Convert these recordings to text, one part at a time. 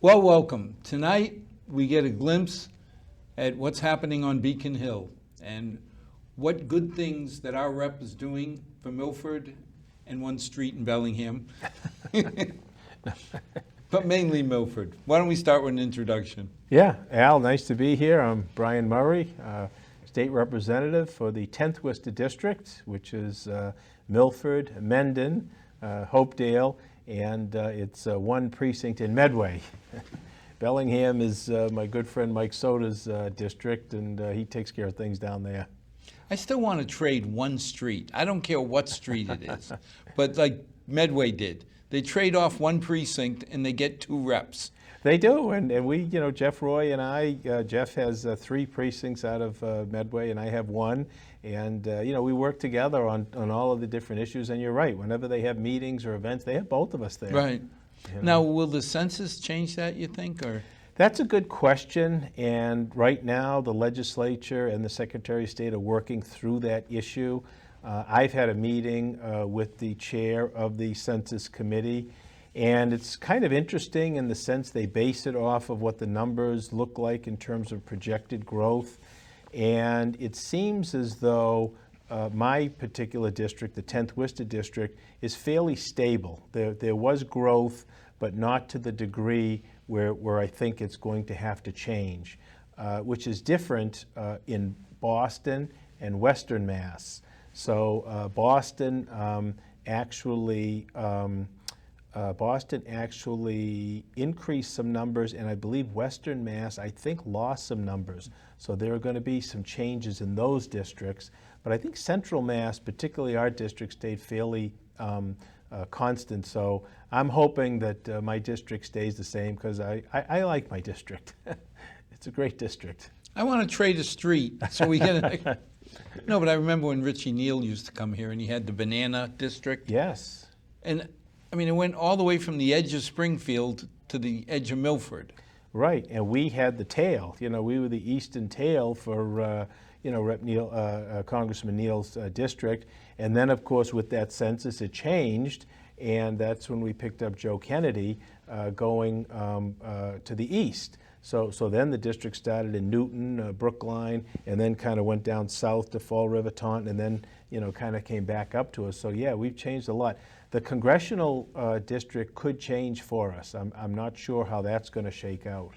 Well, welcome. Tonight we get a glimpse at what's happening on Beacon Hill and what good things that our rep is doing for Milford and one street in Bellingham, but mainly Milford. Why don't we start with an introduction? Yeah, Al, nice to be here. I'm Brian Murray, State Representative for the 10th Worcester District, which is Milford, Mendon, Hopedale, and it's one precinct in Medway. Bellingham is my good friend Mike Soda's district, and he takes care of things down there. I still want to trade one street. I don't care what street it is, but like Medway did. They trade off one precinct and they get two reps. They do, and we, Jeff Roy and I, Jeff has 3 precincts out of Medway, and I have 1, and we work together on all of the different issues, and you're right, whenever they have meetings or events, they have both of us there. Right. Now, will the census change that, you think, or? That's a good question, and right now the legislature and the Secretary of State are working through that issue. I've had a meeting with the chair of the Census Committee, and it's kind of interesting in the sense they base it off of what the numbers look like in terms of projected growth. And it seems as though my particular district, the 10th Worcester District, is fairly stable. There was growth, but not to the degree where I think it's going to have to change, which is different in Boston and Western Mass. So Boston actually increased some numbers, and I believe Western Mass, I think, lost some numbers. So there are going to be some changes in those districts. But I think Central Mass, particularly our district, stayed fairly constant. So I'm hoping that my district stays the same because I like my district. It's a great district. I want to trade a street so we get No, but I remember when Richie Neal used to come here and he had the banana district. Yes. And I mean, it went all the way from the edge of Springfield to the edge of Milford. Right, and we had the tail. We were the eastern tail for, Rep. Neal, Congressman Neal's district. And then, of course, with that census, it changed, and that's when we picked up Joe Kennedy going to the east. So then the district started in Newton, Brookline, and then kind of went down south to Fall River, Taunton, and then, kind of came back up to us. So yeah, we've changed a lot. The congressional district could change for us. I'm not sure how that's going to shake out.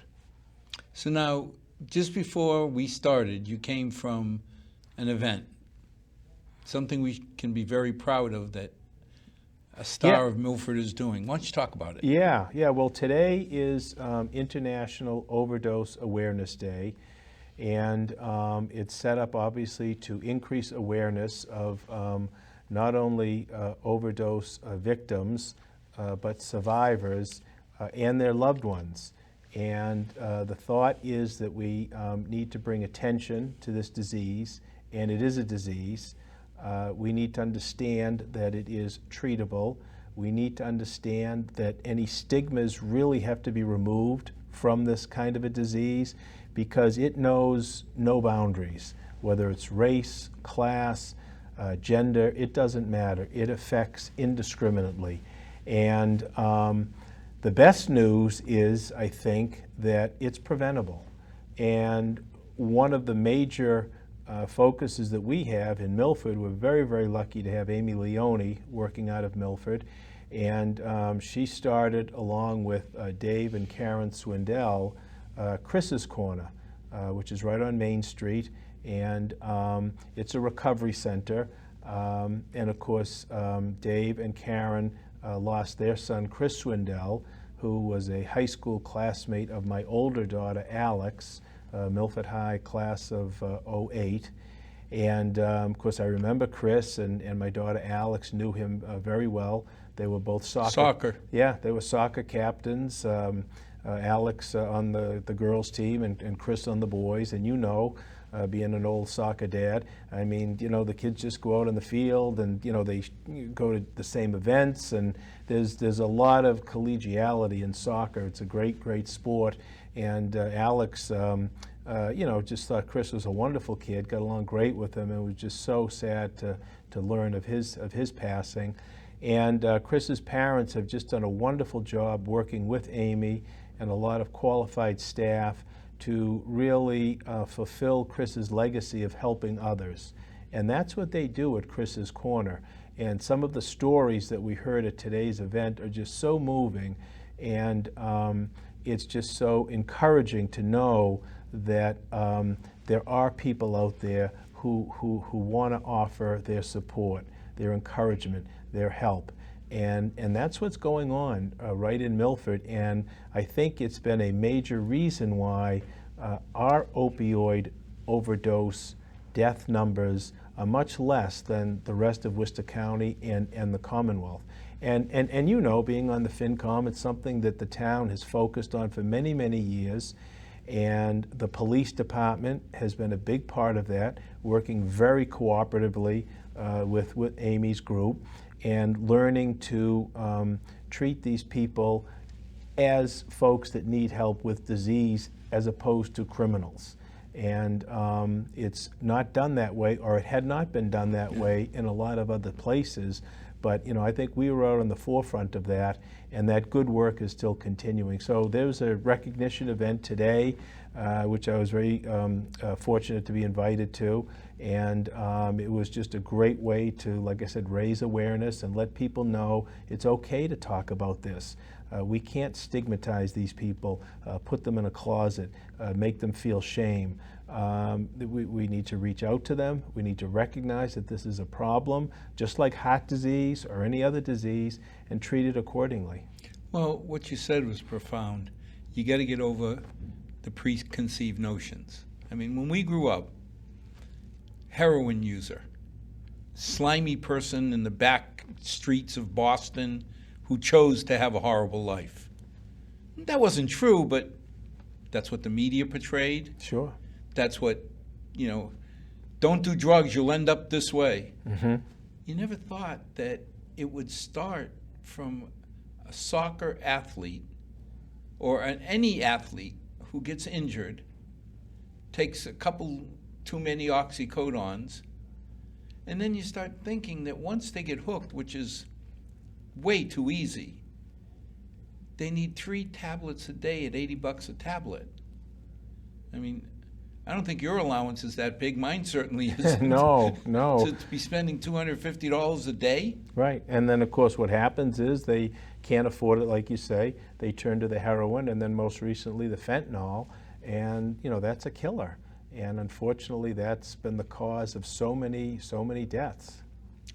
So now, just before we started, you came from an event, something we can be very proud of that a star of Milford is doing. Why don't you talk about it? Yeah. Well, today is International Overdose Awareness Day, and it's set up obviously to increase awareness of not only overdose victims, but survivors and their loved ones. And the thought is that we need to bring attention to this disease, and it is a disease. We need to understand that it is treatable. We need to understand that any stigmas really have to be removed from this kind of a disease because it knows no boundaries, whether it's race, class, gender, it doesn't matter. It affects indiscriminately. And the best news is, I think, that it's preventable. And one of the major focuses that we have in Milford, we're very, very lucky to have Amy Leone working out of Milford. And she started, along with Dave and Karen Swindell, Chris's Corner, which is right on Main Street. And it's a recovery center. And of course, Dave and Karen lost their son, Chris Swindell, who was a high school classmate of my older daughter, Alex, Milford High class of '08. And of course, I remember Chris and my daughter Alex knew him very well. They were both soccer. Yeah, they were soccer captains. Alex on the girls' team and Chris on the boys. And being an old soccer dad, I mean, the kids just go out on the field and, they go to the same events, and there's a lot of collegiality in soccer. It's a great, great sport. And Alex, just thought Chris was a wonderful kid, got along great with him, and was just so sad to learn of his passing. And Chris's parents have just done a wonderful job working with Amy and a lot of qualified staff to really fulfill Chris's legacy of helping others. And that's what they do at Chris's Corner. And some of the stories that we heard at today's event are just so moving, and it's just so encouraging to know that there are people out there who want to offer their support, their encouragement, their help. And that's what's going on right in Milford. And I think it's been a major reason why our opioid overdose death numbers are much less than the rest of Worcester County and the Commonwealth. And you know, being on the FinCom, it's something that the town has focused on for many, many years. And the police department has been a big part of that, working very cooperatively with Amy's group, and learning to treat these people as folks that need help with disease as opposed to criminals. And it's not done that way, or it had not been done that way in a lot of other places. But you know, I think we were out on the forefront of that, and that good work is still continuing. So there was a recognition event today, which I was very fortunate to be invited to, and it was just a great way to, like I said, raise awareness and let people know it's okay to talk about this. We can't stigmatize these people, put them in a closet, make them feel shame. We need to reach out to them. We need to recognize that this is a problem, just like heart disease or any other disease, and treat it accordingly. Well, what you said was profound. You got to get over the preconceived notions. I mean, when we grew up, heroin user, slimy person in the back streets of Boston who chose to have a horrible life. That wasn't true, but that's what the media portrayed. Sure. That's what, you know, don't do drugs, you'll end up this way. Mm-hmm. You never thought that it would start from a soccer athlete or any athlete who gets injured, takes a couple too many oxycodons, and then you start thinking that once they get hooked, which is way too easy, they need 3 tablets a day at $80 a tablet. I mean, I don't think your allowance is that big. Mine certainly isn't. No. To be spending $250 a day? Right, and then of course what happens is they can't afford it, like you say. They turn to the heroin, and then most recently the fentanyl, and you know, that's a killer. And unfortunately, that's been the cause of so many deaths.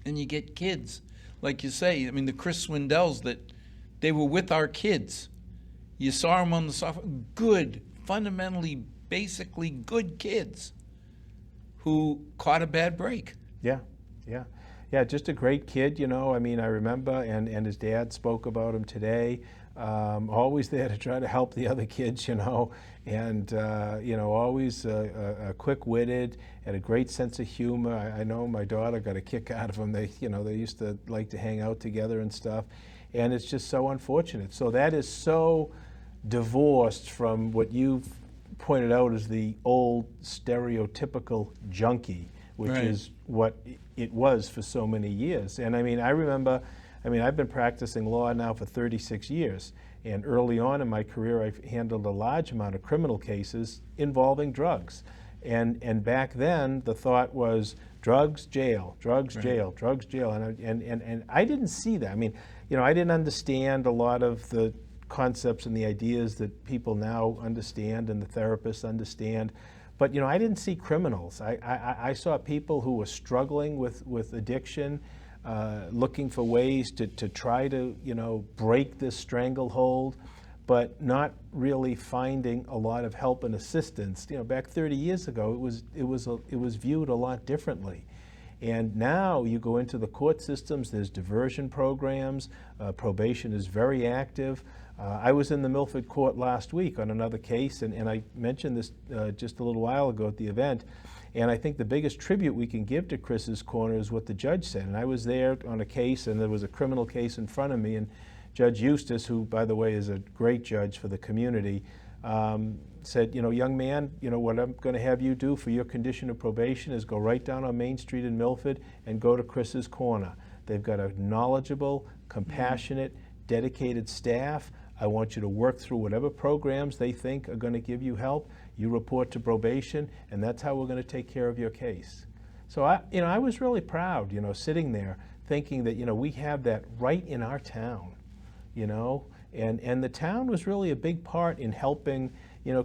And you get kids, like you say. I mean, the Chris Swindells, that they were with our kids. You saw them on the software. Good, fundamentally, basically good kids who caught a bad break. Yeah, just a great kid, you know. I mean, I remember, and his dad spoke about him today. Always there to try to help the other kids, you know, and you know, always quick-witted, had a great sense of humor. I know my daughter got a kick out of him. They used to like to hang out together and stuff, and it's just so unfortunate. So that is so divorced from what you've pointed out as the old stereotypical junkie, which Right. is what it was for so many years. And I mean, I remember, I've been practicing law now for 36 years, and early on in my career, I handled a large amount of criminal cases involving drugs. And back then, the thought was drugs, jail, drugs, Right. jail, drugs, jail. And I didn't see that. I mean, you know, I didn't understand a lot of the concepts and the ideas that people now understand and the therapists understand. But, you know, I didn't see criminals. I saw people who were struggling with addiction, looking for ways to try to, you know, break this stranglehold, but not really finding a lot of help and assistance. You know, back 30 years ago, it was viewed a lot differently. And now you go into the court systems, there's diversion programs, probation is very active. I was in the Milford court last week on another case, and I mentioned this just a little while ago at the event, and I think the biggest tribute we can give to Chris's Corner is what the judge said. And I was there on a case, and there was a criminal case in front of me, and Judge Eustace, who, by the way, is a great judge for the community, said, you know, young man, you know, what I'm going to have you do for your condition of probation is go right down on Main Street in Milford and go to Chris's Corner. They've got a knowledgeable, compassionate, dedicated staff, I want you to work through whatever programs they think are going to give you help. You report to probation, and that's how we're going to take care of your case. So I was really proud, sitting there thinking that, we have that right in our town, and the town was really a big part in helping,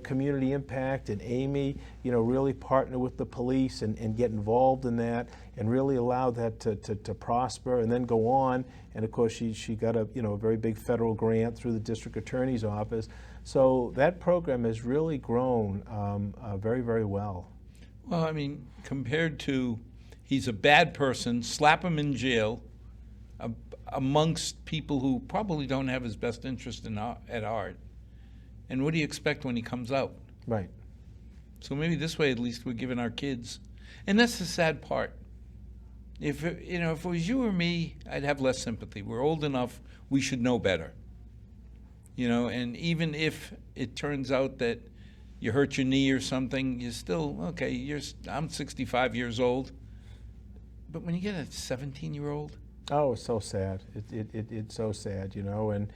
community impact, and Amy, really partner with the police and get involved in that and really allow that to prosper and then go on. And of course, she got a very big federal grant through the district attorney's office. So that program has really grown very, very well. Well, I mean, compared to he's a bad person, slap him in jail amongst people who probably don't have his best interest at heart. And what do you expect when he comes out? Right. So maybe this way at least we're giving our kids, and that's the sad part. If it was you or me, I'd have less sympathy. We're old enough, we should know better. And even if it turns out that you hurt your knee or something, you're still, okay, I'm 65 years old. But when you get a 17-year-old? Oh, it's so sad. It's so sad, and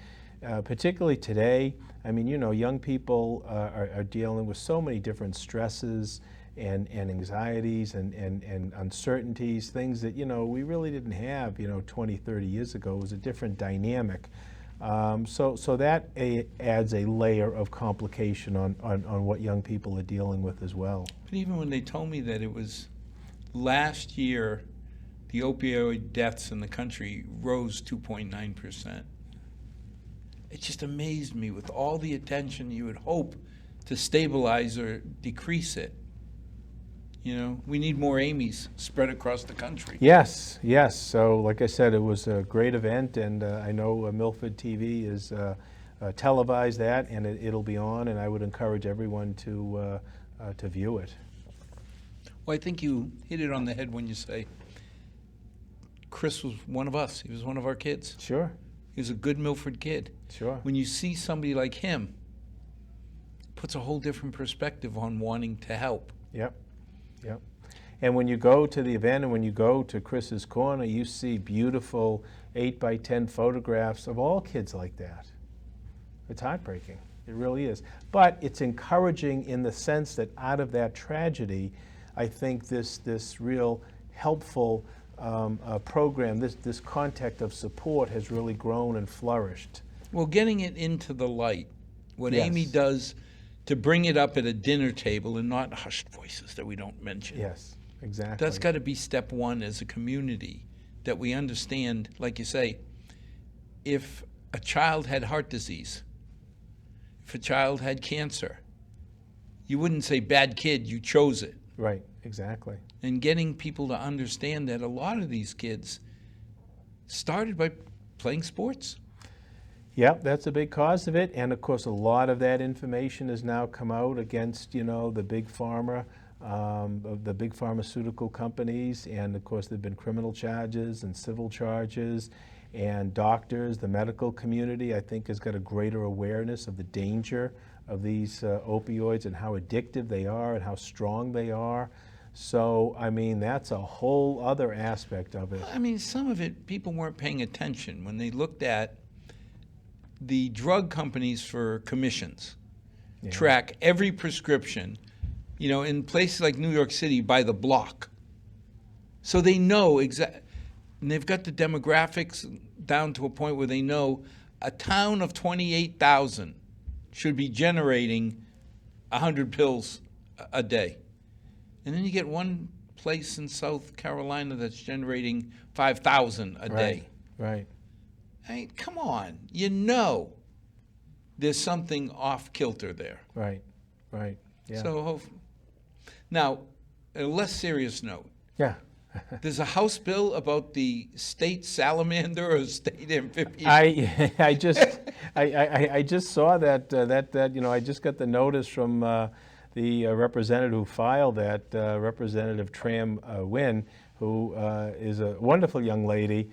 particularly today, I mean, young people are dealing with so many different stresses and anxieties and uncertainties, things that, we really didn't have, 20, 30 years ago. It was a different dynamic. So that adds a layer of complication on what young people are dealing with as well. But even when they told me that it was last year, the opioid deaths in the country rose 2.9%. It just amazed me with all the attention you would hope to stabilize or decrease it. We need more Amy's spread across the country. Yes. So like I said, it was a great event, and I know Milford TV is televised that, and it'll be on, and I would encourage everyone to view it. Well, I think you hit it on the head when you say Chris was one of us. He was one of our kids. Sure. He was a good Milford kid. Sure. When you see somebody like him, it puts a whole different perspective on wanting to help. Yep. And when you go to the event and when you go to Chris's Corner, you see beautiful 8x10 photographs of all kids like that. It's heartbreaking. It really is. But it's encouraging in the sense that out of that tragedy, I think this real helpful program, this contact of support has really grown and flourished. Well, getting it into the light, what Yes. Amy does to bring it up at a dinner table and not hushed voices that we don't mention. Yes, exactly. That's got to be step one as a community, that we understand, like you say, if a child had heart disease, if a child had cancer, you wouldn't say, bad kid, you chose it. Right, exactly. And getting people to understand that a lot of these kids started by playing sports. Yeah, that's a big cause of it, and of course a lot of that information has now come out against, the big pharma, the big pharmaceutical companies, and of course there've been criminal charges and civil charges, and doctors, the medical community, I think, has got a greater awareness of the danger of these opioids and how addictive they are and how strong they are. So, I mean, that's a whole other aspect of it. I mean, some of it, people weren't paying attention when they looked at the drug companies for commissions. Yeah. Track every prescription, in places like New York City by the block. So they know exactly, and they've got the demographics down to a point where they know a town of 28,000 should be generating 100 pills a day. And then you get one place in South Carolina that's generating 5,000 a day. Right. I mean, come on, there's something off kilter there. Right. Yeah. So now, a less serious note. Yeah. There's a House bill about the state salamander or state amphibian. I just saw that I just got the notice from the representative who filed that, Representative Tram Nguyen, who is a wonderful young lady.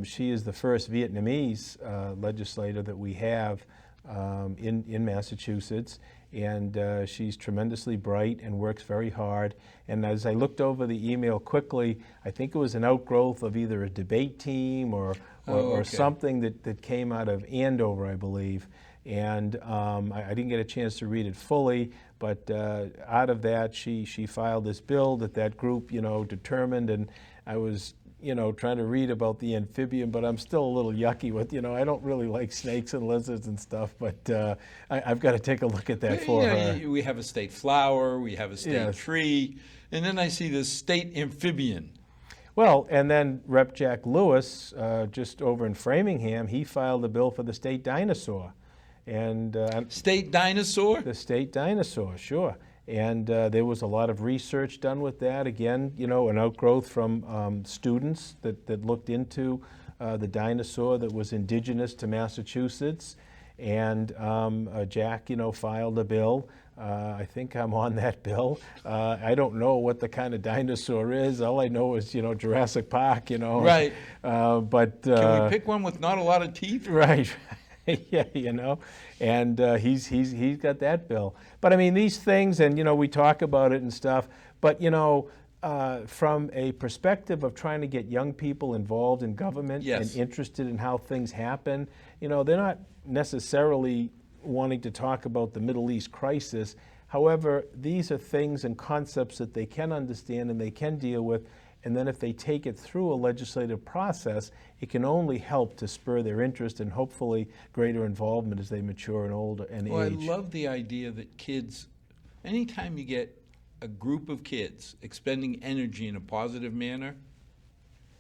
She is the first Vietnamese legislator that we have in Massachusetts. And she's tremendously bright and works very hard. And as I looked over the email quickly, I think it was an outgrowth of either a debate team or okay. something that came out of Andover, I believe. And I didn't get a chance to read it fully, but out of that, she filed this bill that group, determined. And I was, trying to read about the amphibian, but I'm still a little yucky with, I don't really like snakes and lizards and stuff, but I've got to take a look at that for her. We have a state flower, we have a state Yes. tree, and then I see the state amphibian. Well, and then Rep. Jack Lewis, just over in Framingham, he filed a bill for the state dinosaur. And State dinosaur? the state dinosaur, sure. And there was a lot of research done with that. Again, an outgrowth from students that looked into the dinosaur that was indigenous to Massachusetts. And Jack, filed a bill. I think I'm on that bill. I don't know what the kind of dinosaur is. All I know is, Jurassic Park, Right. But Can we pick one with not a lot of teeth? right. Yeah, and he's got that bill. But I mean, these things, and we talk about it and stuff. But from a perspective of trying to get young people involved in government Yes. and interested in how things happen, they're not necessarily wanting to talk about the Middle East crisis. However, these are things and concepts that they can understand and they can deal with. And then if they take it through a legislative process, it can only help to spur their interest and hopefully greater involvement as they mature and older and Well, age. I love the idea that kids, anytime you get a group of kids expending energy in a positive manner,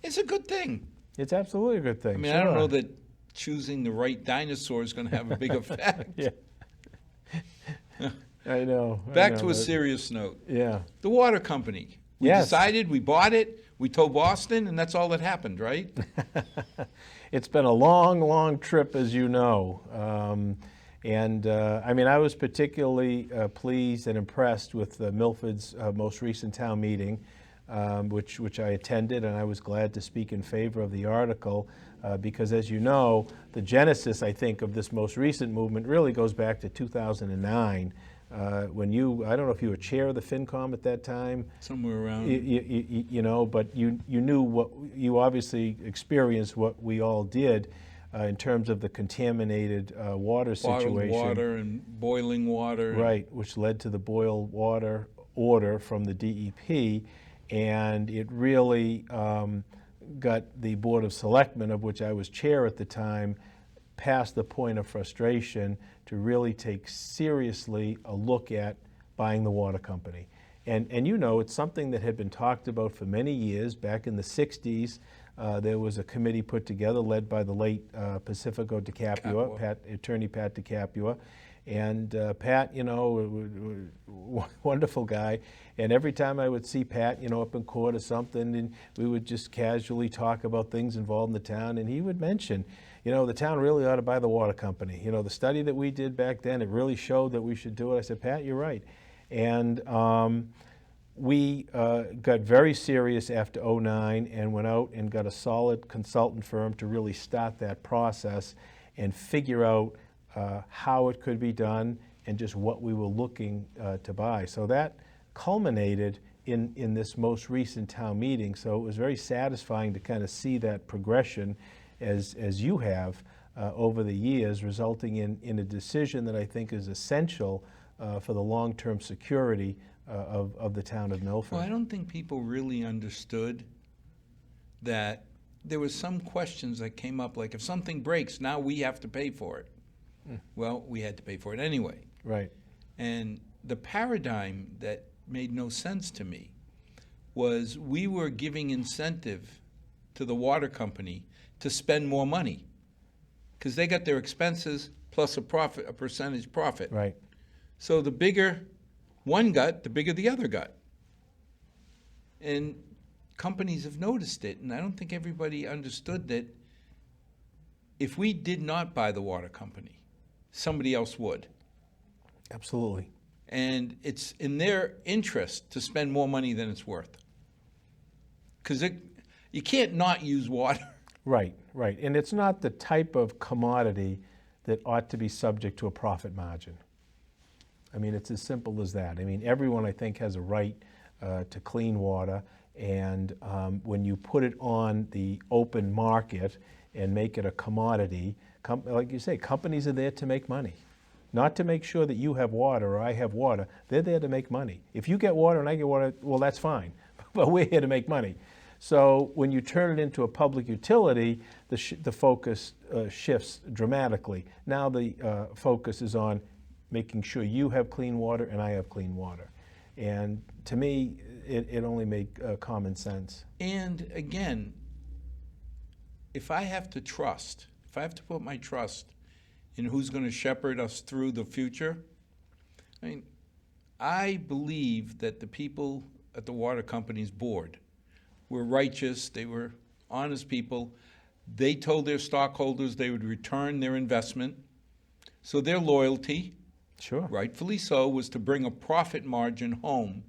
it's a good thing. It's absolutely a good thing. I mean, sure. I don't know that choosing the right dinosaur is going to have a big effect. Yeah. I know. Back to a serious note. Yeah. The water company. We Yes. decided, we bought it, we told Boston, and that's all that happened, right? It's been a long, long trip, as you know. I mean, I was particularly pleased and impressed with Milford's most recent town meeting, which I attended, and I was glad to speak in favor of the article because, as you know, the genesis, I think, of this most recent movement really goes back to 2009. When I don't know if you were chair of the FinCom at that time. Somewhere around. But you knew you obviously experienced what we all did in terms of the contaminated water situation. Bottled water and boiling water. Right, which led to the boil water order from the DEP, and it really got the Board of Selectmen, of which I was chair at the time, past the point of frustration to really take seriously a look at buying the water company. And it's something that had been talked about for many years. Back in the 60s, there was a committee put together led by the late Pacifico DiCapua, Attorney Pat DiCapua. And Pat, wonderful guy. And every time I would see Pat, up in court or something, and we would just casually talk about things involved in the town, and he would mention, the town really ought to buy the water company. The study that we did back then, it really showed that we should do it. I said, Pat, you're right. And we got very serious after '09 and went out and got a solid consultant firm to really start that process and figure out how it could be done and just what we were looking to buy. So that culminated in this most recent town meeting. So it was very satisfying to kind of see that progression as you have over the years, resulting in a decision that I think is essential for the long-term security of the town of Milford. Well, I don't think people really understood that there was some questions that came up, like if something breaks, now we have to pay for it. Well, we had to pay for it anyway. Right. And the paradigm that made no sense to me was we were giving incentive to the water company to spend more money because they got their expenses plus a percentage profit. Right. So the bigger one got, the bigger the other got. And companies have noticed it, and I don't think everybody understood that if we did not buy the water company, somebody else would. Absolutely. And it's in their interest to spend more money than it's worth. Because you can't not use water. Right, right. And it's not the type of commodity that ought to be subject to a profit margin. I mean, it's as simple as that. I mean, everyone, I think, has a right to clean water, and when you put it on the open market and make it a commodity, like you say, companies are there to make money. Not to make sure that you have water or I have water. They're there to make money. If you get water and I get water, well, that's fine. But we're here to make money. So when you turn it into a public utility, the focus shifts dramatically. Now the focus is on making sure you have clean water and I have clean water. And to me, it only makes common sense. And again, if I have to put my trust in who's going to shepherd us through the future, I mean, I believe that the people at the water company's board were righteous, they were honest people. They told their stockholders they would return their investment. So their loyalty, Sure. rightfully so, was to bring a profit margin home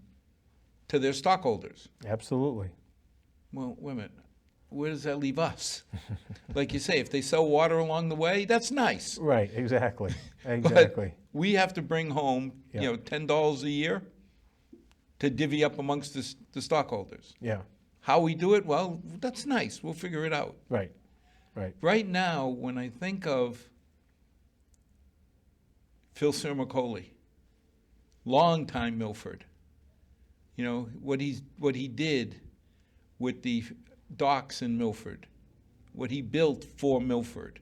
to their stockholders. Absolutely. Well, wait a minute. Where does that leave us? Like you say, if they sell water along the way, that's nice. Right, exactly. Exactly. But we have to bring home, Yeah. $10 a year to divvy up amongst the stockholders. Yeah, How we do it, well, that's nice. We'll figure it out. right, right. Right now, when I think of Phil Sermacoli, longtime Milford, what he did with the docks in Milford, what he built for Milford.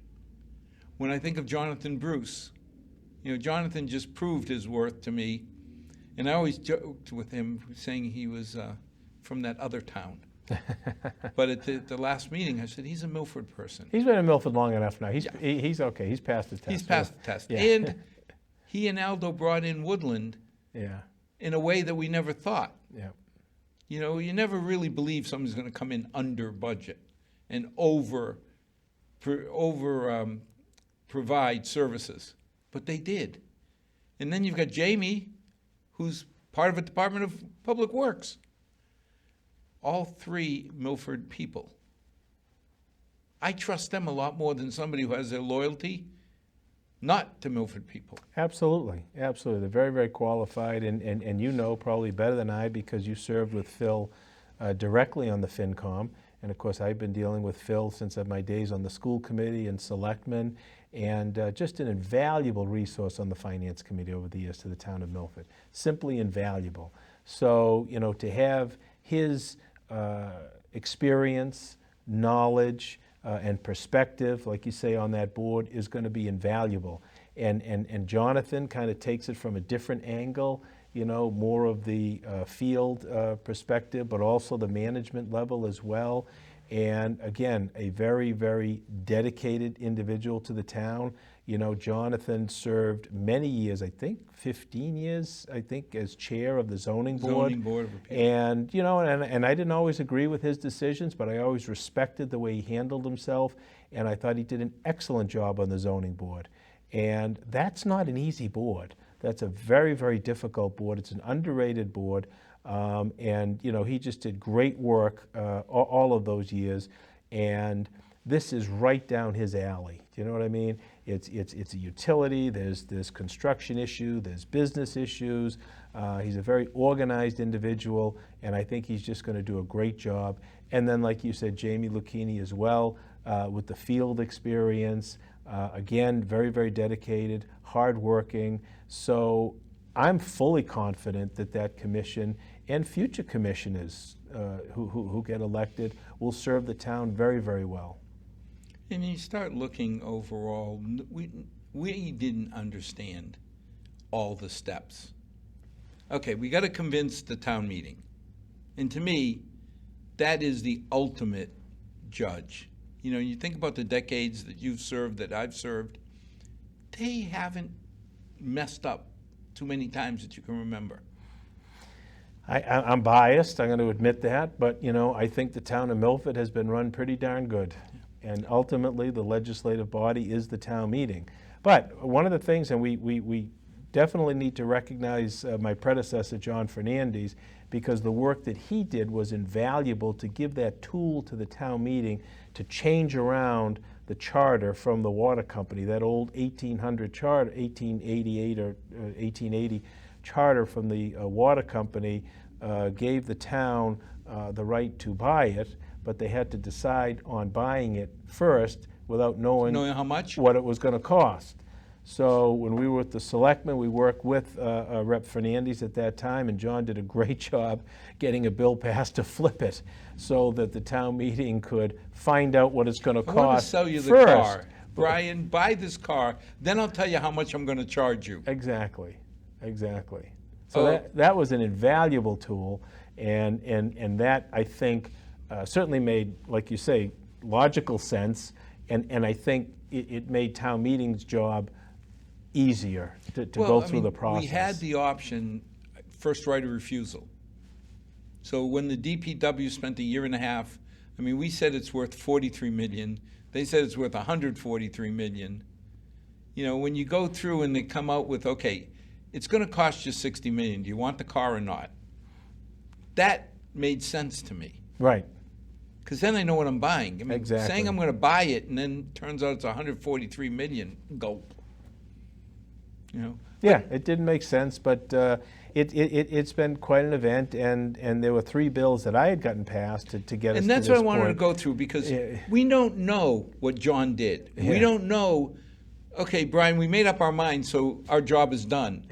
When I think of Jonathan Bruce, Jonathan just proved his worth to me, and I always joked with him saying he was from that other town. But at the last meeting, I said, he's a Milford person. He's been in Milford long enough now. He's okay. He's passed the test. He's passed the test. Yeah. And he and Aldo brought in Woodland Yeah, in a way that we never thought. yeah, You never really believe somebody's going to come in under budget and provide services, but they did. And then you've got Jamie, who's part of a Department of Public Works. All three Milford people. I trust them a lot more than somebody who has their loyalty not to Milford people. absolutely, absolutely. They're very, very qualified, and you know probably better than I because you served with Phil directly on the FinCom. And of course, I've been dealing with Phil since my days on the school committee and selectmen, and just an invaluable resource on the finance committee over the years to the town of Milford. Simply invaluable. So, to have his experience, knowledge, and perspective, like you say, on that board is going to be invaluable. And Jonathan kind of takes it from a different angle, more of the field perspective, but also the management level as well. And again, a very, very dedicated individual to the town. Jonathan served many years, I think 15 years, as chair of the zoning board. Zoning Board of Appeals. And, and I didn't always agree with his decisions, but I always respected the way he handled himself. And I thought he did an excellent job on the zoning board. And that's not an easy board. That's a very, very difficult board. It's an underrated board. And, he just did great work all of those years. And this is right down his alley. Do you know what I mean? It's a utility. There's construction issue. There's business issues. He's a very organized individual, and I think he's just going to do a great job. And then, like you said, Jamie Lucchini as well, with the field experience. Again, very, very dedicated, hardworking. So I'm fully confident that commission and future commissioners who get elected will serve the town very, very well. And you start looking overall, we didn't understand all the steps. Okay, we got to convince the town meeting. And to me, that is the ultimate judge. You think about the decades that you've served, that I've served, they haven't messed up too many times that you can remember. I'm biased, I'm going to admit that, but I think the town of Milford has been run pretty darn good. And ultimately, the legislative body is the town meeting. But one of the things, and we definitely need to recognize my predecessor, John Fernandez, because the work that he did was invaluable to give that tool to the town meeting to change around the charter from the water company, that old 1800 charter, 1888 or 1880 charter from the water company gave the town the right to buy it, but they had to decide on buying it first without knowing how much? what it was going to cost. So when we were with the selectmen, we worked with Rep. Fernandes at that time, and John did a great job getting a bill passed to flip it so that the town meeting could find out what it's going to I want to cost sell you the first. car. Brian, buy this car, then I'll tell you how much I'm going to charge you. Exactly, exactly. So that was an invaluable tool, and that, I think, certainly made, like you say, logical sense, and I think it made town meeting's job easier to go through the process. We had the option, first right of refusal. So when the DPW spent a year and a half, we said it's worth 43 million. They said it's worth 143 million. When you go through and they come out with, okay, it's going to cost you 60 million. Do you want the car or not? That made sense to me. Right. Because then I know what I'm buying. Exactly. Saying I'm going to buy it and then turns out it's 143 million, gulp. Yeah, it didn't make sense, but it's been quite an event, and there were 3 bills that I had gotten passed to get us to this point. And that's what I wanted to go through, because we don't know what John did. Yeah. We don't know, okay, Brian, we made up our mind, so our job is done.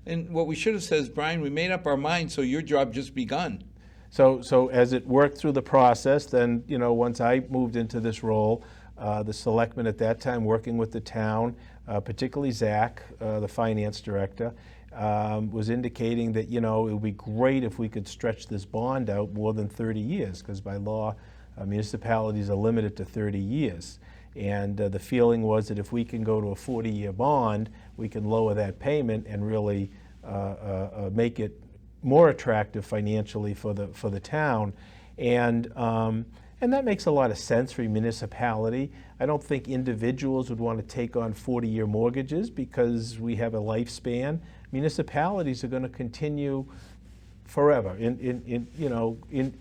And what we should have said is, Brian, we made up our mind, so your job just begun. So as it worked through the process, then, once I moved into this role, the selectmen at that time, working with the town, particularly Zach, the finance director, was indicating that, it would be great if we could stretch this bond out more than 30 years, because by law, municipalities are limited to 30 years. And the feeling was that if we can go to a 40-year bond, we can lower that payment and really make it more attractive financially for the town. And that makes a lot of sense for a municipality. I don't think individuals would want to take on 40-year mortgages because we have a lifespan. Municipalities are going to continue forever,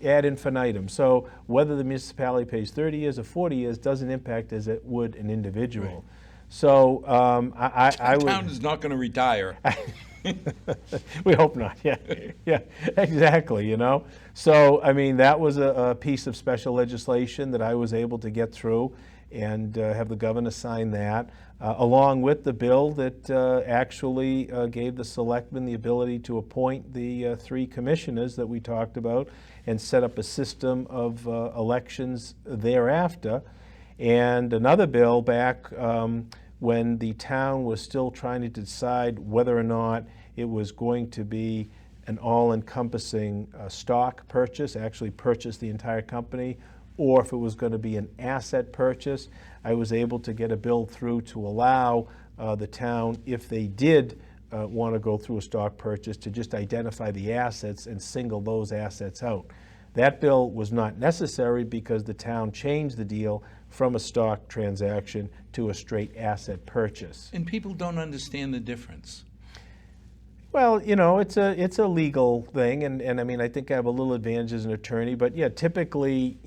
ad infinitum. So whether the municipality pays 30 years or 40 years doesn't impact as it would an individual. Right. So I would. The town is not going to retire. We hope not. Yeah, exactly. So that was a piece of special legislation that I was able to get through and have the governor sign that, along with the bill that actually gave the selectmen the ability to appoint the 3 commissioners that we talked about and set up a system of elections thereafter. And another bill back when the town was still trying to decide whether or not it was going to be an all-encompassing stock purchase, actually purchase the entire company, or if it was going to be an asset purchase. I was able to get a bill through to allow the town, if they did want to go through a stock purchase, to just identify the assets and single those assets out. That bill was not necessary because the town changed the deal from a stock transaction to a straight asset purchase. And people don't understand the difference. Well, it's a legal thing, and I think I have a little advantage as an attorney, but yeah, typically,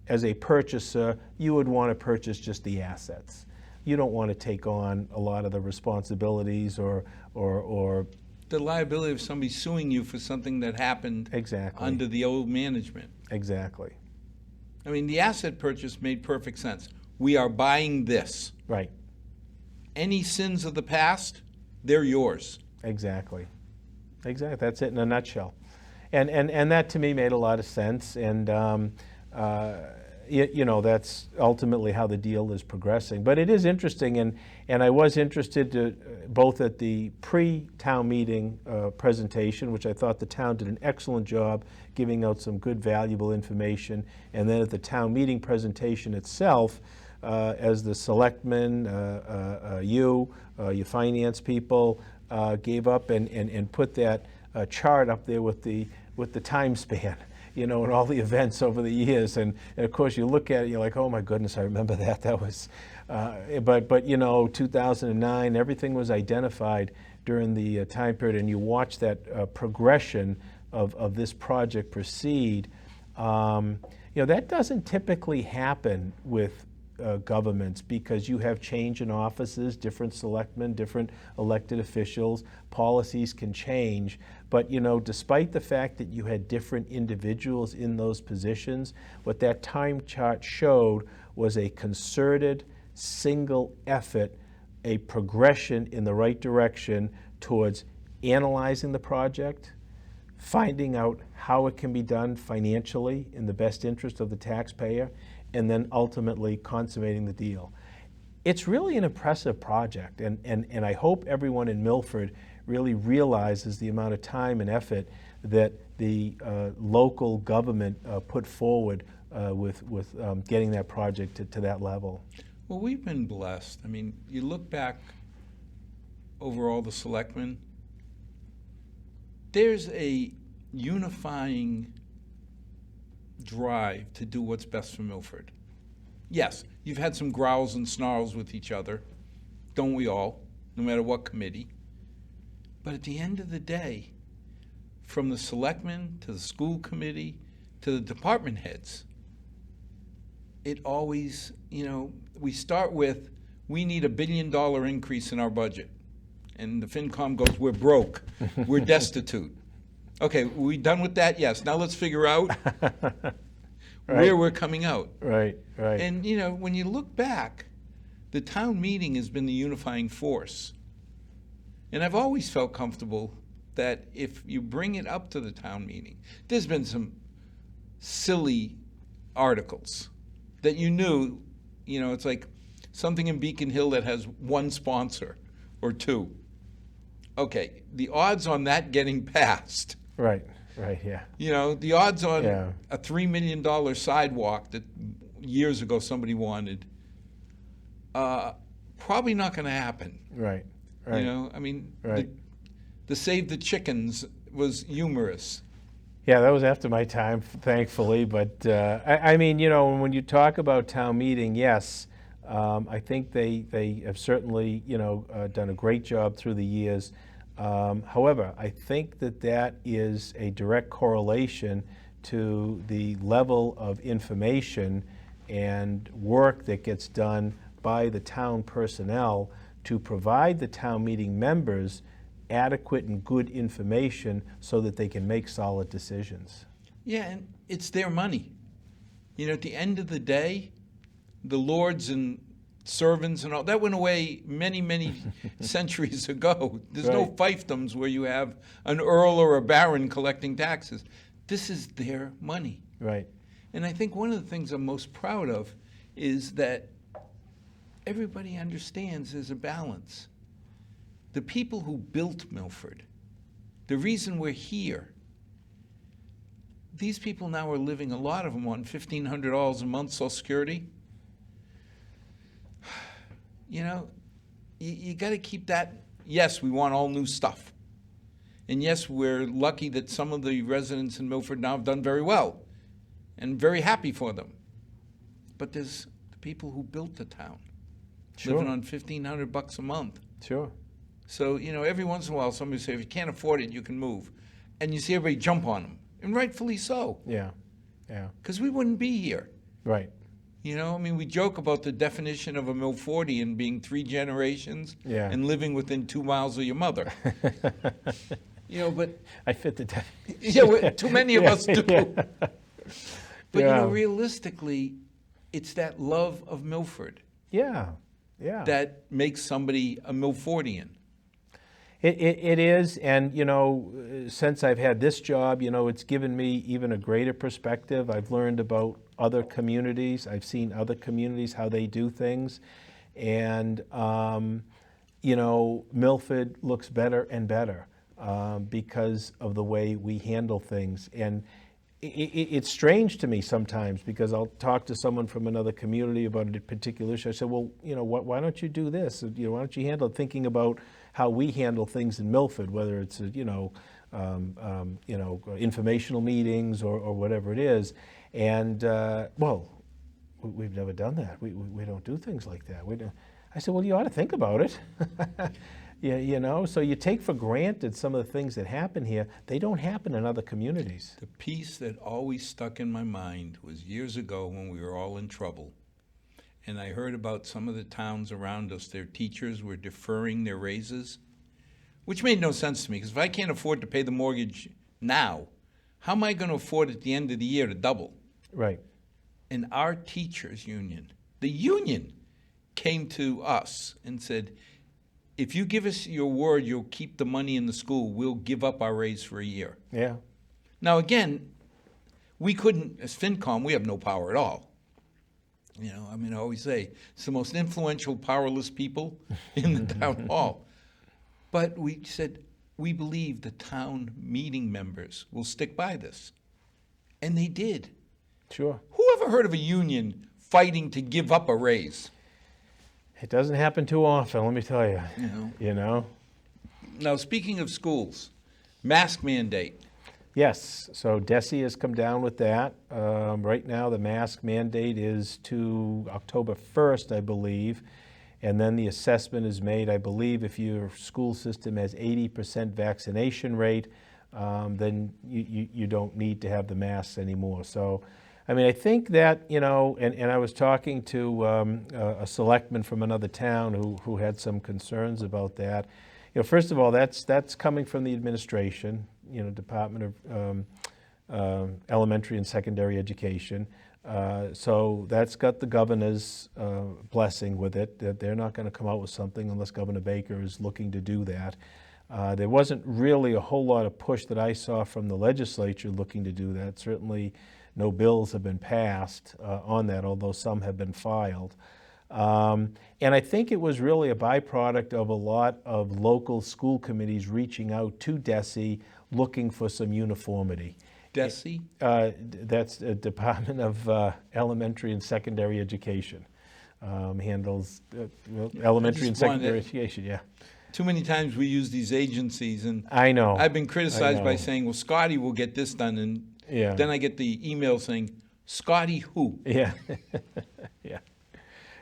as a purchaser, you would want to purchase just the assets. You don't want to take on a lot of the responsibilities or the liability of somebody suing you for something that happened Exactly. under the old management. Exactly. The asset purchase made perfect sense. We are buying this. Right. Any sins of the past, they're yours. Exactly. That's it in a nutshell. And that to me made a lot of sense. And that's ultimately how the deal is progressing. But it is interesting, and I was interested to, both at the pre-town meeting presentation, which I thought the town did an excellent job giving out some good, valuable information, and then at the town meeting presentation itself, as the selectmen, your finance people gave up and put that chart up there with the time span. And all the events over the years, and of course you look at it, you're like, oh my goodness, I remember that. That was, but 2009, everything was identified during the time period, and you watch that progression of this project proceed. That doesn't typically happen with governments, because you have change in offices, different selectmen, different elected officials, policies can change. But despite the fact that you had different individuals in those positions, what that time chart showed was a concerted, single effort, a progression in the right direction towards analyzing the project, finding out how it can be done financially in the best interest of the taxpayer, and then ultimately consummating the deal. It's really an impressive project, and I hope everyone in Milford really realizes the amount of time and effort that the local government put forward with getting that project to that level. Well, we've been blessed. I mean, you look back over all the selectmen, there's a unifying drive to do what's best for Milford. Yes, you've had some growls and snarls with each other, don't we all, no matter what committee. But at the end of the day, from the selectmen to the school committee to the department heads, it always, we start with, we need $1 billion increase in our budget. And the FinCom goes, we're broke, we're destitute. Okay, we done with that? Yes. Now let's figure out where we're coming out. Right. And, when you look back, the town meeting has been the unifying force. And I've always felt comfortable that if you bring it up to the town meeting, there's been some silly articles that you knew, it's like something in Beacon Hill that has one sponsor or two. Okay, the odds on that getting passed. Right, yeah. The odds on a $3 million sidewalk that years ago somebody wanted, probably not going to happen. Right. The Save the Chickens was humorous. Yeah, that was after my time, thankfully. But when you talk about town meeting, yes, I think they have certainly done a great job through the years. However, I think that is a direct correlation to the level of information and work that gets done by the town personnel to provide the town meeting members adequate and good information so that they can make solid decisions. Yeah, and it's their money. At the end of the day, the lords and servants and all, that went away many, many centuries ago. There's no fiefdoms where you have an earl or a baron collecting taxes. This is their money. Right. And I think one of the things I'm most proud of is that everybody understands there's a balance. The people who built Milford, the reason we're here, these people now are living, a lot of them, on $1,500 a month Social Security. You got to keep that. Yes, we want all new stuff. And yes, we're lucky that some of the residents in Milford now have done very well and very happy for them. But there's the people who built the town, living on $1,500 a month. Sure. So, every once in a while somebody say, if you can't afford it, you can move. And you see everybody jump on them, and rightfully so. Yeah. Because we wouldn't be here. Right. We joke about the definition of a Milfordian being 3 generations and living within 2 miles of your mother. But I fit the definition. Yeah, too many of us do. But realistically, it's that love of Milford. Yeah. That makes somebody a Milfordian. It is, and since I've had this job, it's given me even a greater perspective. I've learned about other communities. I've seen other communities, how they do things, and Milford looks better and better because of the way we handle things. And it's strange to me sometimes, because I'll talk to someone from another community about a particular issue. I said, well, why don't you do this? Why don't you handle it? Thinking about how we handle things in Milford, whether it's informational meetings or whatever it is. And we've never done that. We don't do things like that. I said, well, you ought to think about it. Yeah, you know, so you take for granted some of the things that happen here. They don't happen in other communities. The piece that always stuck in my mind was years ago when we were all in trouble. And I heard about some of the towns around us, their teachers were deferring their raises, which made no sense to me, because if I can't afford to pay the mortgage now, how am I going to afford at the end of the year to double? Right. And our teachers union, the union, came to us and said, if you give us your word you'll keep the money in the school, we'll give up our raise for a year. Yeah. Now again, we couldn't, as FinCom, we have no power at all. You know, I mean, I always say, it's the most influential, powerless people in the town hall. But we said, we believe the town meeting members will stick by this. And they did. Sure. Who ever heard of a union fighting to give up a raise? It doesn't happen too often, let me tell you. You know. You know? Now, speaking of schools, mask mandate. Yes, so DESE has come down with that. Right now, the mask mandate is to October 1st, I believe. And then the assessment is made, I believe, if your school system has 80% vaccination rate, then you don't need to have the masks anymore. So, I mean, I think that, you know, and I was talking to a selectman from another town who had some concerns about that. You know, first of all, that's coming from the administration, you know, Department of Elementary and Secondary Education. So that's got the governor's blessing with it, that they're not going to come out with something unless Governor Baker is looking to do that. There wasn't really a whole lot of push that I saw from the legislature looking to do that. Certainly no bills have been passed on that, although some have been filed. And I think it was really a byproduct of a lot of local school committees reaching out to DESE looking for some uniformity. DESE? That's the Department of Elementary and Secondary Education. Handles elementary and secondary education, yeah. Too many times we use these agencies, and I know. I've been criticized by saying, well, Scotty will get this done, and Yeah. then I get the email saying, Scotty who? Yeah, yeah,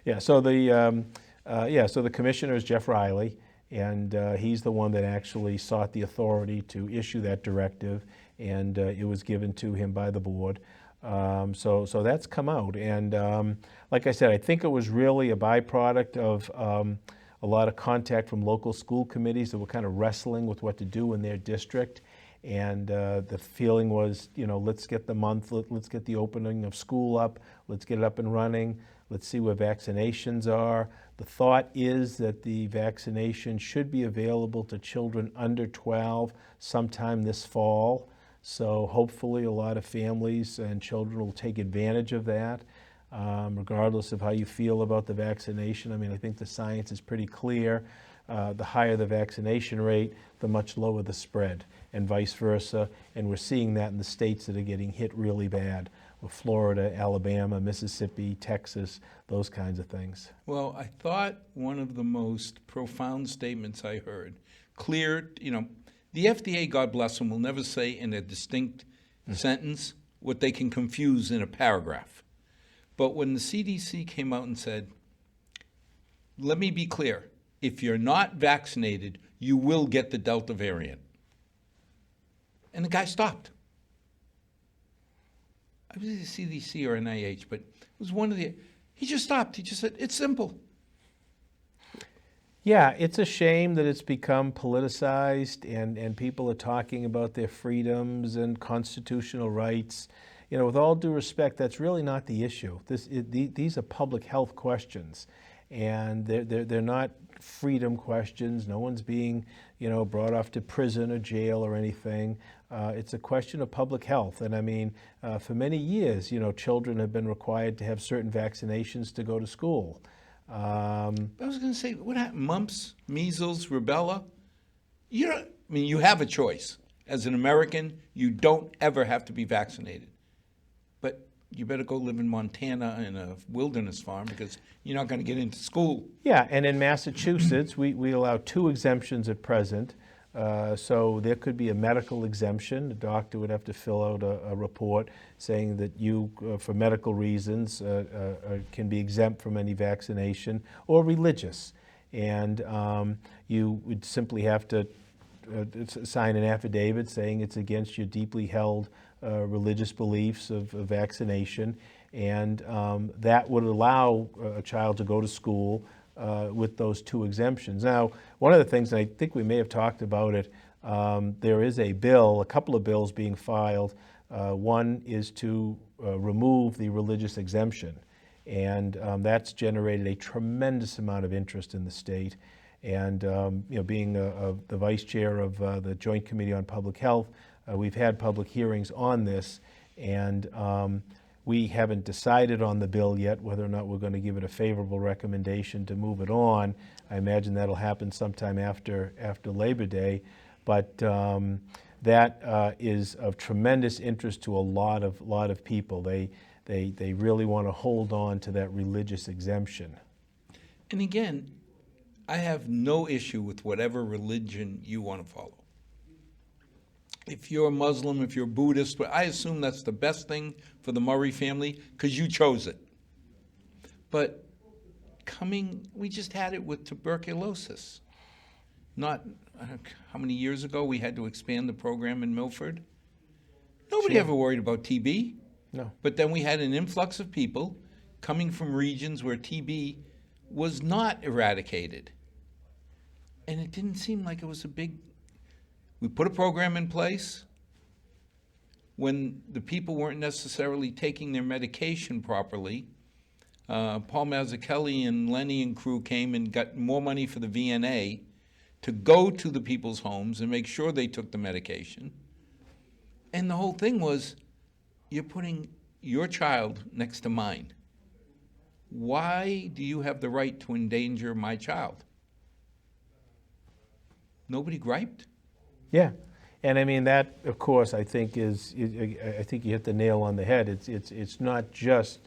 yeah. So the commissioner is Jeff Riley, and he's the one that actually sought the authority to issue that directive, and it was given to him by the board. So that's come out, and like I said, I think it was really a byproduct of a lot of contact from local school committees that were kind of wrestling with what to do in their district. And the feeling was, you know, let's get the month, let's get the opening of school up, let's get it up and running, let's see where vaccinations are. The thought is that the vaccination should be available to children under 12 sometime this fall. So hopefully a lot of families and children will take advantage of that, regardless of how you feel about the vaccination. I mean, I think the science is pretty clear. The higher the vaccination rate, the much lower the spread, and vice versa. And we're seeing that in the states that are getting hit really bad, with Florida, Alabama, Mississippi, Texas, those kinds of things. Well, I thought one of the most profound statements I heard, clear, you know, the FDA, God bless them, will never say in a distinct sentence what they can confuse in a paragraph. But when the CDC came out and said, let me be clear, if you're not vaccinated, you will get the Delta variant. And the guy stopped. I was either CDC or NIH, but it was one of the, he just stopped. He just said, it's simple. Yeah, it's a shame that it's become politicized and people are talking about their freedoms and constitutional rights. You know, with all due respect, that's really not the issue. These are public health questions, and they're not freedom questions. No one's being, you know, brought off to prison or jail or anything. It's a question of public health. And I mean, for many years, you know, children have been required to have certain vaccinations to go to school. I was going to say, what happened? Mumps, measles, rubella? I mean, you have a choice. As an American, you don't ever have to be vaccinated. But you better go live in Montana in a wilderness farm because you're not going to get into school. Yeah, and in Massachusetts, we allow 2 exemptions at present. So there could be a medical exemption. The doctor would have to fill out a report saying that you, for medical reasons, can be exempt from any vaccination, or religious. and you would simply have to sign an affidavit saying it's against your deeply held religious beliefs of vaccination, and that would allow a child to go to school with those two exemptions. Now, one of the things, and I think we may have talked about it, there is a couple of bills being filed. One is to remove the religious exemption, and that's generated a tremendous amount of interest in the state. And being the vice chair of the Joint Committee on Public Health, we've had public hearings on this, and we haven't decided on the bill yet whether or not we're going to give it a favorable recommendation to move it on. I imagine that'll happen sometime after Labor Day, but that is of tremendous interest to a lot of people. They really want to hold on to that religious exemption. And again, I have no issue with whatever religion you want to follow. If you're a Muslim, if you're Buddhist, I assume that's the best thing for the Murray family because you chose it. But we just had it with tuberculosis. Not how many years ago we had to expand the program in Milford? Nobody ever worried about TB. No. But then we had an influx of people coming from regions where TB was not eradicated. And it didn't seem like it was we put a program in place when the people weren't necessarily taking their medication properly. Paul Mazzucchelli and Lenny and crew came and got more money for the VNA to go to the people's homes and make sure they took the medication. And the whole thing was, you're putting your child next to mine. Why do you have the right to endanger my child? Nobody griped? Yeah, and I mean that, of course, I think I think you hit the nail on the head. It's not just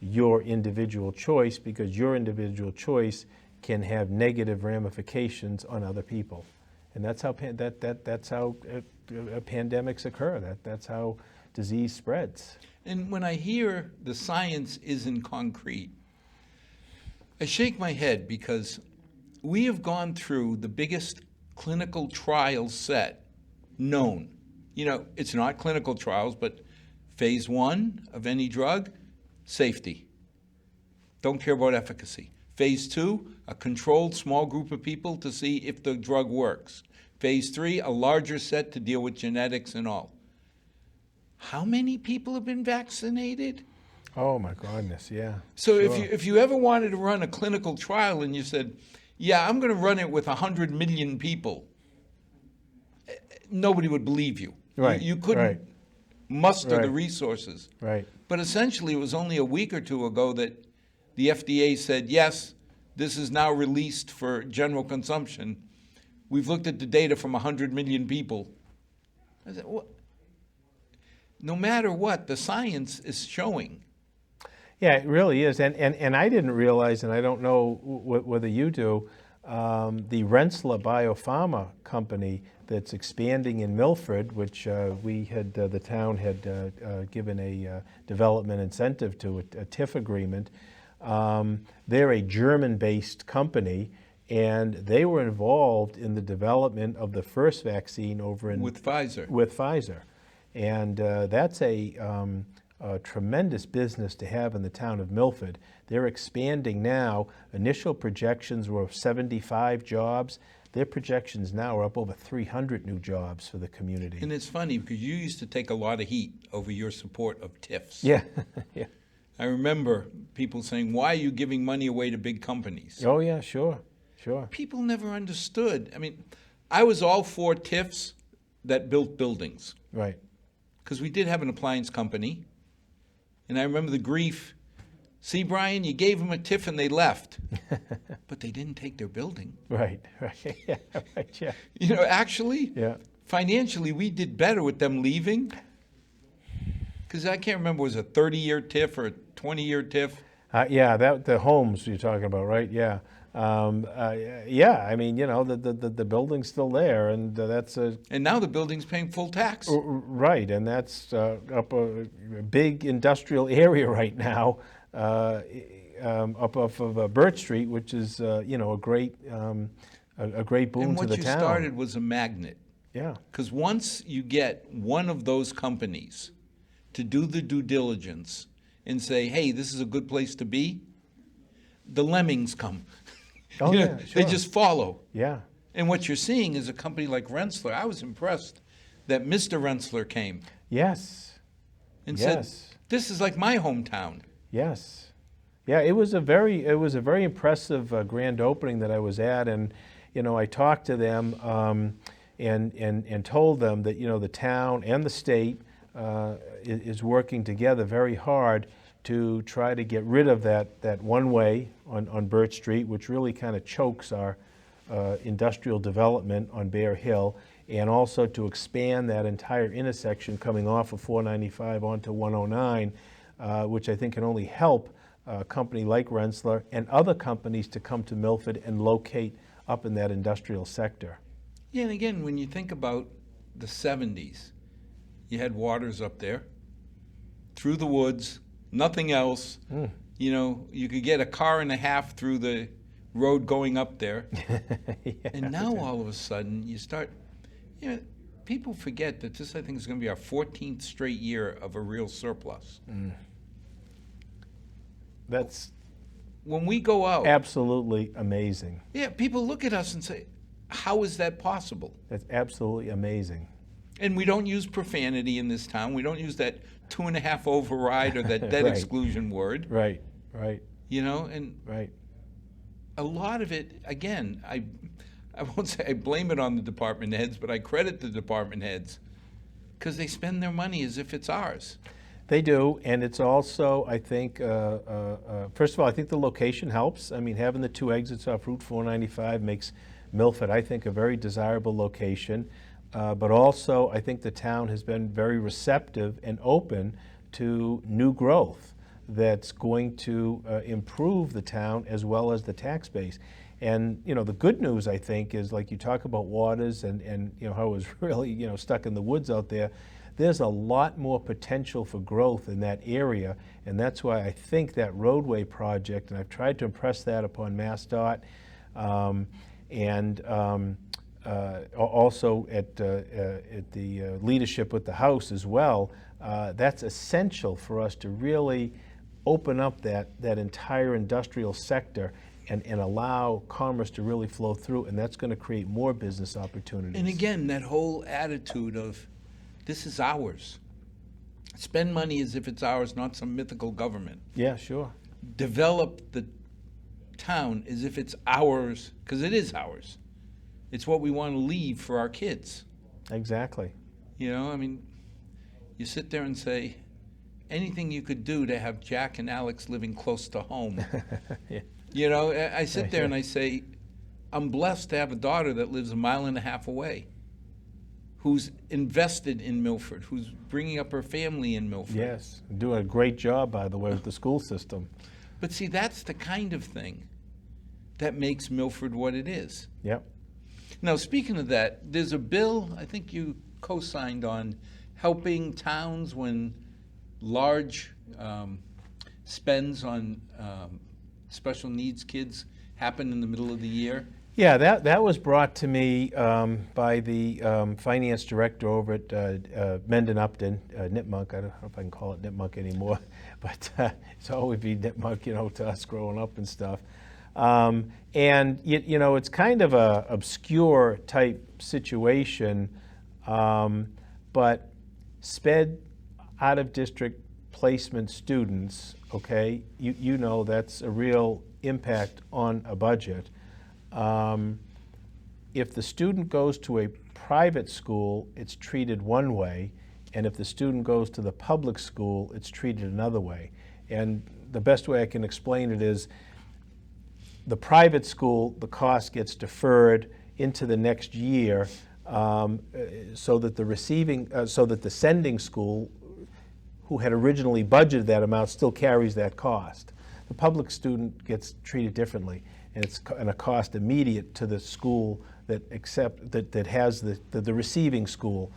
your individual choice, because your individual choice can have negative ramifications on other people, and that's how pandemics occur. That's how disease spreads. And when I hear the science isn't concrete, I shake my head, because we have gone through the biggest clinical trial set known. It's not clinical trials, but phase 1 of any drug, safety. Don't care about efficacy. Phase 2, a controlled small group of people to see if the drug works. Phase 3, a larger set to deal with genetics and all. How many people have been vaccinated? Oh my goodness, yeah. So sure. if you ever wanted to run a clinical trial and you said, yeah, I'm going to run it with 100 million people, nobody would believe you. Right. You couldn't muster the resources. Right. But essentially, it was only a week or two ago that the FDA said, yes, this is now released for general consumption. We've looked at the data from 100 million people. I said, what? No matter what, the science is showing. Yeah, it really is. And I didn't realize, and I don't know whether you do, the Rensselaer Biopharma company that's expanding in Milford, which the town had given a development incentive to, a TIF agreement. They're a German-based company, and they were involved in the development of the first vaccine with Pfizer. With Pfizer. And that's a tremendous business to have in the town of Milford. They're expanding now. Initial projections were of 75 jobs. Their projections now are up over 300 new jobs for the community. And it's funny, because you used to take a lot of heat over your support of TIFs. Yeah, yeah. I remember people saying, why are you giving money away to big companies? Oh yeah, sure. People never understood. I mean, I was all for TIFs that built buildings. Right. Because we did have an appliance company. And I remember the grief. See, Brian, you gave them a TIF and they left. But they didn't take their building. Right. Yeah, right, yeah. Actually, yeah. Financially, we did better with them leaving. Because I can't remember, was it a 30-year TIF or a 20-year TIF? Yeah, the homes you're talking about, right? Yeah. Yeah, I mean, the building's still there, and that's a... And now the building's paying full tax. Right, and that's up a big industrial area right now. up off of Birch Street, which is, you know, a great boon And to the what you town. started was a magnet. Yeah, Because once you get one of those companies to do the due diligence and say, hey, this is a good place to be, the lemmings come. Oh, You know, yeah, They sure. just follow. yeah, And what you're seeing is a company like Rensselaer. I was impressed that Mr. Rensselaer came yes, and yes. said, this is like my hometown. yes. Yeah, it was a very impressive grand opening that I was at, and you know, I talked to them and told them that, you know, the town and the state is working together very hard to try to get rid of that one way on Birch Street, which really kind of chokes our industrial development on Bear Hill, and also to expand that entire intersection coming off of 495 onto 109, which I think can only help a company like Rensselaer and other companies to come to Milford and locate up in that industrial sector. Yeah, and again, when you think about the 70s, you had waters up there, through the woods, nothing else. You know, you could get a car and a half through the road going up there. Yeah. And now all of a sudden you start, you know, people forget that this, I think, is going to be our 14th straight year of a real surplus. That's When we go out, absolutely amazing. yeah, people look at us and say, how is that possible? That's absolutely amazing. And we don't use profanity in this town. We don't use that 2.5 override or that debt Right. exclusion word, Right, right, you know, and right. a lot of it, again, I won't say I blame it on the department heads, but I credit the department heads because they spend their money as if it's ours. They do, and it's also, I think, first of all, I think the location helps. I mean, having the two exits off Route 495 makes Milford, I think, a very desirable location. But also, I think the town has been very receptive and open to new growth that's going to improve the town as well as the tax base. And, you know, the good news, I think, is like you talk about waters and you know, how it was really, you know, stuck in the woods out there. There's a lot more potential for growth in that area, and that's why I think that roadway project, and I've tried to impress that upon MassDOT, also at the leadership with the House as well. That's essential for us to really open up that entire industrial sector and allow commerce to really flow through, and that's going to create more business opportunities. And again, that whole attitude of, this is ours. Spend money as if it's ours, not some mythical government. Yeah, sure. Develop the town as if it's ours, because it is ours. It's what we want to leave for our kids. Exactly. You know, I mean, you sit there and say, anything you could do to have Jack and Alex living close to home. Yeah. You know, I sit there and I say, I'm blessed to have a daughter that lives 1.5 miles away, who's invested in Milford, who's bringing up her family in Milford. Yes, doing a great job, by the way, with the school system. But see, that's the kind of thing that makes Milford what it is. Yep. Now, speaking of that, there's a bill I think you co-signed on helping towns when large spends on special needs kids happen in the middle of the year. Yeah, that was brought to me by the finance director over at Mendon Upton, Nipmuc. I don't know if I can call it Nipmuc anymore, but it's always been Nipmuc, you know, to us growing up and stuff. And you know, it's kind of a obscure type situation, but SPED out of district placement students, okay, you know that's a real impact on a budget. If the student goes to a private school, it's treated one way, and if the student goes to the public school, it's treated another way. And the best way I can explain it is, the private school, the cost gets deferred into the next year, so that the sending school, who had originally budgeted that amount, still carries that cost. The public student gets treated differently, and it's a cost immediate to the school that has the receiving school.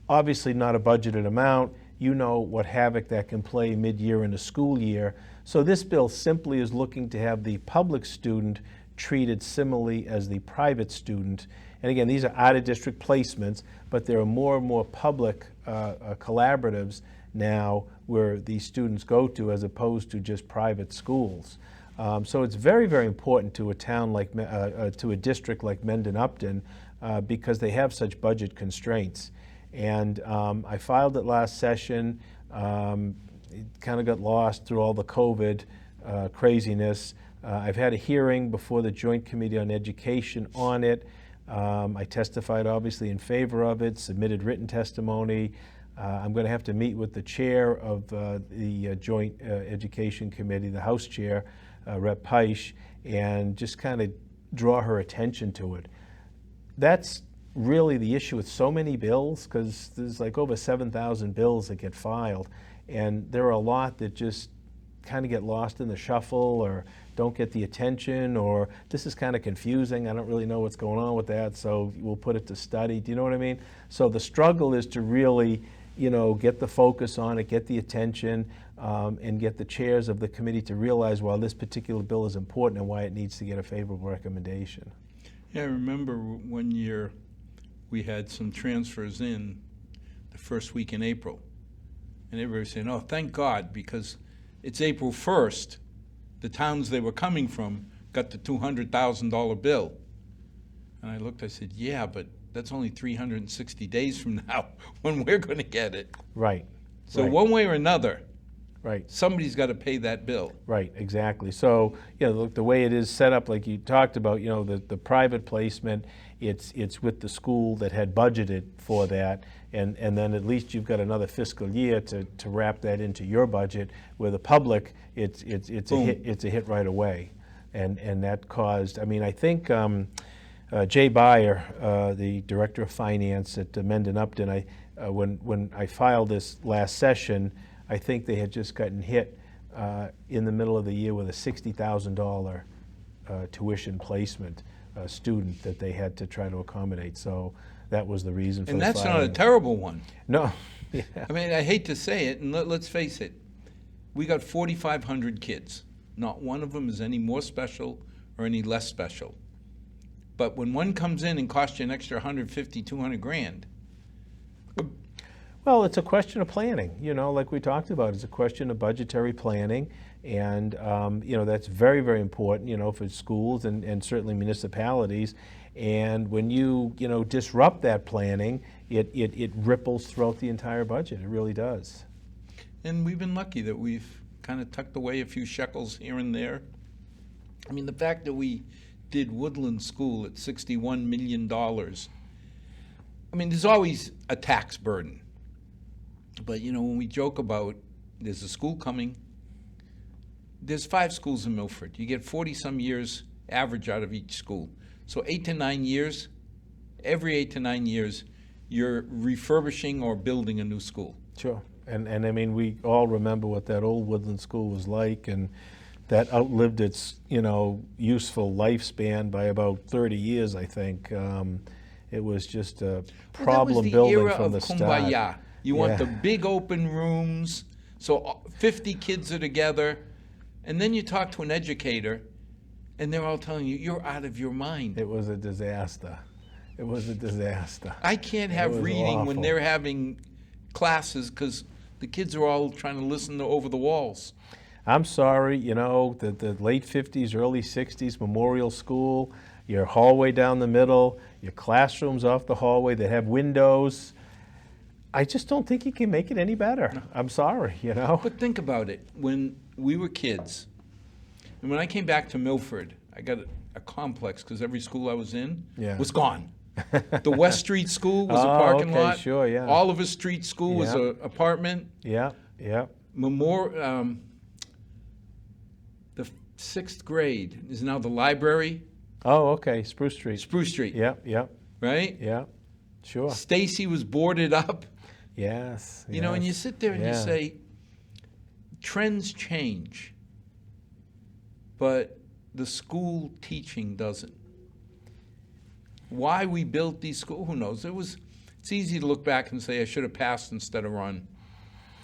Obviously not a budgeted amount. You know what havoc that can play mid-year in a school year. So this bill simply is looking to have the public student treated similarly as the private student. And again, these are out-of-district placements, but there are more and more public collaboratives now where these students go to as opposed to just private schools. So it's very, very important to a town like, to a district like Mendon-Upton because they have such budget constraints. And I filed it last session. It kind of got lost through all the COVID craziness. I've had a hearing before the Joint Committee on Education on it. I testified obviously in favor of it, submitted written testimony. I'm going to have to meet with the chair of the Joint Education Committee, the House Chair, Rep. Peisch, and just kind of draw her attention to it. That's really the issue with so many bills, because there's like over 7,000 bills that get filed, and there are a lot that just kind of get lost in the shuffle or don't get the attention, or this is kind of confusing, I don't really know what's going on with that, so we'll put it to study. Do you know what I mean? So the struggle is to really, get the focus on it, get the attention, and get the chairs of the committee to realize why this particular bill is important and why it needs to get a favorable recommendation. Yeah, I remember one year we had some transfers in the first week in April. And everybody was saying, oh, thank God, because it's April 1st. The towns they were coming from got the $200,000 bill. And I looked, I said, yeah, but that's only 360 days from now when we're going to get it. Right. So right. one way or another, right. somebody's got to pay that bill. Right, exactly. So, look, the way it is set up, like you talked about, the private placement, it's with the school that had budgeted for that, and then at least you've got another fiscal year to wrap that into your budget. Where the public, it's a hit right away, and that caused. I mean, I think Jay Beyer, the director of finance at Mendon-Upton, when I filed this last session, I think they had just gotten hit in the middle of the year with a $60,000 tuition placement student that they had to try to accommodate. So that was the reason for the filing. And that's filing. not a terrible one. No. Yeah. I mean, I hate to say it, and let's face it, we got 4,500 kids. Not one of them is any more special or any less special. But when one comes in and costs you an extra 150, 200 grand. Well, it's a question of planning, like we talked about. It's a question of budgetary planning, and that's very, very important, for schools and certainly municipalities. And when you, disrupt that planning, it ripples throughout the entire budget. It really does. And we've been lucky that we've kind of tucked away a few shekels here and there. I mean, the fact that we did Woodland School at $61 million, I mean, there's always a tax burden. But, when we joke about there's a school coming, there's 5 schools in Milford. You get 40-some years average out of each school. So 8 to 9 years, every 8 to 9 years, you're refurbishing or building a new school. Sure. And I mean, we all remember what that old Woodland School was like, and that outlived its, useful lifespan by about 30 years, I think. It was just a problem building from the start. That was the era of Kumbaya. You want the big open rooms, so 50 kids are together, and then you talk to an educator, and they're all telling you, you're out of your mind. It was a disaster. It was a disaster. I can't have reading when they're having classes because the kids are all trying to listen to over the walls. I'm sorry, the late 50s, early 60s Memorial School, your hallway down the middle, your classrooms off the hallway that have windows. I just don't think you can make it any better. No. I'm sorry, But think about it. When we were kids, and when I came back to Milford, I got a complex because every school I was in was gone. The West Street School was a parking lot. Sure, yeah. Oliver Street School was an apartment. Yeah, yeah. The 6th grade is now the library. Oh, okay, Spruce Street. Spruce Street. Yeah, yeah. Right? Yeah, sure. Stacy was boarded up. Yes. And you sit there and you say, trends change, but the school teaching doesn't. Why we built these schools, who knows? It's easy to look back and say, I should have passed instead of run,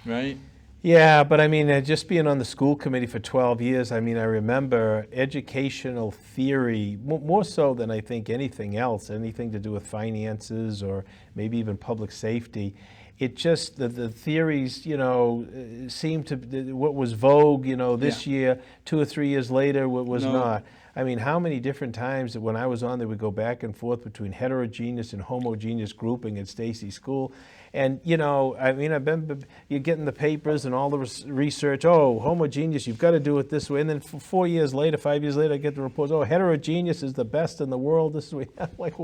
right? Yeah, but I mean, just being on the school committee for 12 years, I mean, I remember educational theory, more so than I think anything else, anything to do with finances or maybe even public safety. It just, the theories, you know, seemed to, what was vogue, you know, this year, 2 or 3 years later, what was No. not. I mean, how many different times that when I was on there, we go back and forth between heterogeneous and homogeneous grouping at Stacy School. And, you know, I mean, you get in the papers and all the research, oh, homogeneous, you've got to do it this way. And then 4 years later, 5 years later, I get the reports, oh, heterogeneous is the best in the world. This is what we have, like,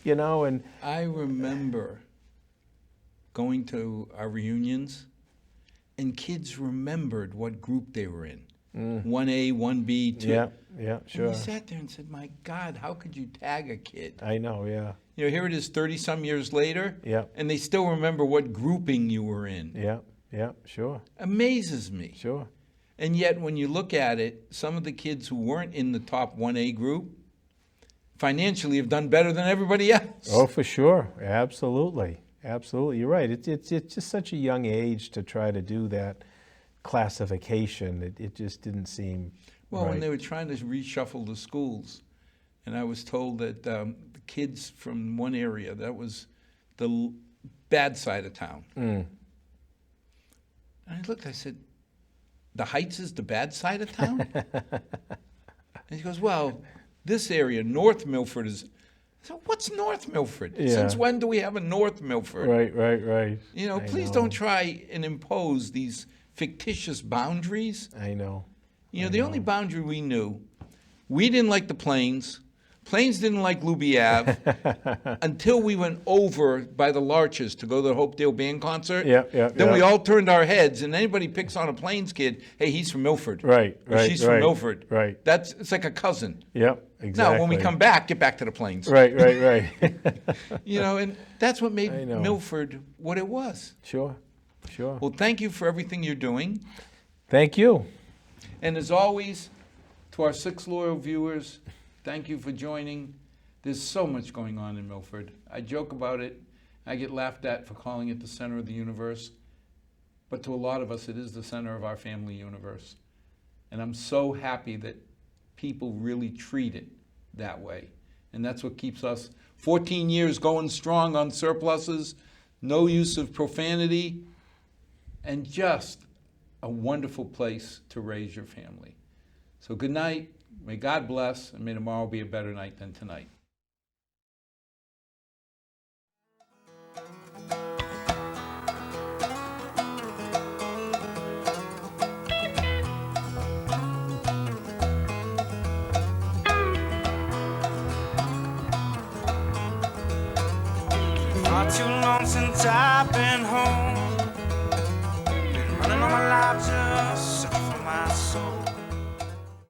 you know, and. I remember going to our reunions, and kids remembered what group they were in. 1A, 1B, 2. Yeah, sure. And you sat there and said, my God, how could you tag a kid? I know, yeah. You know, here it is 30-some years later, Yeah. and they still remember what grouping you were in. Yeah, sure. Amazes me. Sure. And yet, when you look at it, some of the kids who weren't in the top 1A group financially have done better than everybody else. Oh, for sure. Absolutely. Absolutely. You're right. It's just such a young age to try to do that classification. It just didn't seem Well, right. when they were trying to reshuffle the schools, and I was told that the kids from one area, that was the bad side of town. And I looked, I said, the Heights is the bad side of town? And he goes, well, this area, North Milford is. So what's North Milford? Yeah. Since when do we have a North Milford? Right. You know, I please know. don't try and impose these fictitious boundaries. I know. You know, the only boundary we knew, we didn't like the Plains. Plains didn't like Luby Ave until we went over by the Larches to go to the Hopedale Band concert. Then we all turned our heads, and anybody picks on a Plains kid, hey, he's from Milford. Right. Or she's from Milford. Right. It's like a cousin. Yep, exactly. Now, when we come back, get back to the Plains. Right. You know, and that's what made I know. Milford what it was. Sure. Well, thank you for everything you're doing. Thank you. And as always, to our 6 loyal viewers, thank you for joining. There's so much going on in Milford. I joke about it. I get laughed at for calling it the center of the universe. But to a lot of us, it is the center of our family universe. And I'm so happy that people really treat it that way. And that's what keeps us 14 years going strong on surpluses, no use of profanity, and just a wonderful place to raise your family. So good night. May God bless, and may tomorrow be a better night than tonight. Not too long since I've been home. Been running all my life